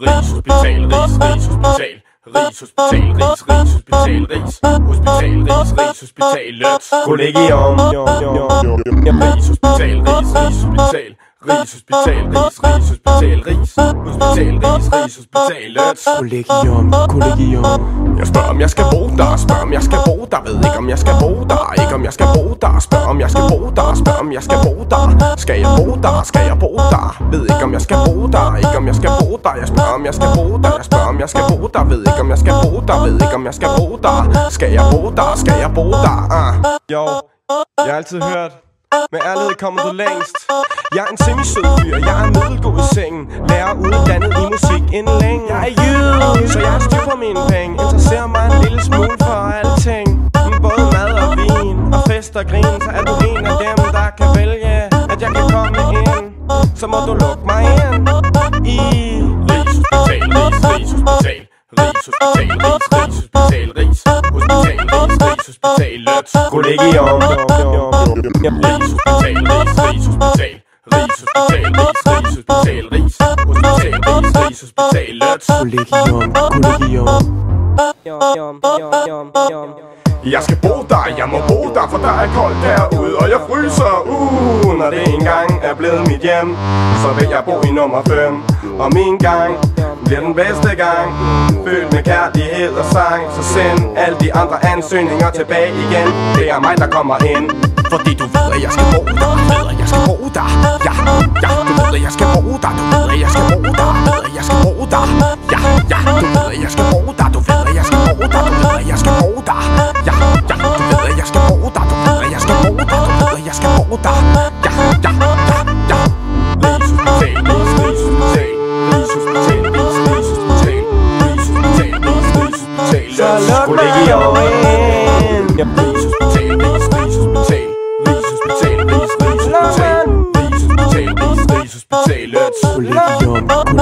Rigshospital, Rigshospital, Rigshospital, Rigshospital, Rigshospitalet, Kollegium, Rigshospital, Rigshospital, Rigshospital, Rigshospitalet, Kollegium. Jeg spørger om jeg skal bo der, spørger om jeg skal bo der, ved ikke om jeg skal bo der, ikke om jeg skal bo der, spørger om jeg skal bo der, spørger om jeg skal bo der, skal jeg bo der, skal jeg bo der, ved ikke om jeg skal bo der, ikke om jeg skal bo der, jeg spørger om jeg skal bo der, jeg spørger om jeg skal bo der, ved ikke om jeg skal bo der, ved ikke om jeg skal bo der, skal jeg bo der, skal jeg bo der. Jo, jeg har altid hørt, med ærlighed kommer du længst. Jeg er en semisød fyr, jeg er middelgod i sengen, lærer uddannet i musik inden længe. Jeg er jyde, så jeg har styr på mine penge, interesserer mig en lille smule for alting, både mad og vin og fest og grin. Så er du en af dem, der kan vælge, at jeg kan komme ind, så må du lukke mig ind i Rigshospital, Rigshospital, Rigshospital, Rigshospital, Rigshospitalet, Kollegium, Rigshospital, Rigshospital, Rigshospital, Rigshospitalet, Kollegium. Jeg skal bo der, jeg må bo der, for der er koldt derude, og jeg fryser, når det engang er blevet mit hjem, så vil jeg bo i nummer 5, og min gang bliver den bedste gang, fyldt med kærlighed og sang. Så send alle de andre ansøgninger tilbage igen, det er mig der kommer ind, fordi du ved at jeg skal bo der, ved at jeg skal bo der, ja, du ved at jeg skal bo der, du ved at jeg skal bo der, ved at jeg skal bo der, ja, du ved at jeg skal bo der, du ved at jeg skal bo der, du ved at jeg skal bo der, ja, du ved at jeg skal bo der, du ved at jeg skal bo der, du ved at jeg skal bo der, ja. Rigshospital, Rigshospital, Rigshospital, Rigshospital, Rigshospital, Rigshospital, Kollegium, Rigshospital, Rigshospital, Rigshospital, Rigshospital, Rigshospital, Rigshospitalet, Kollegium.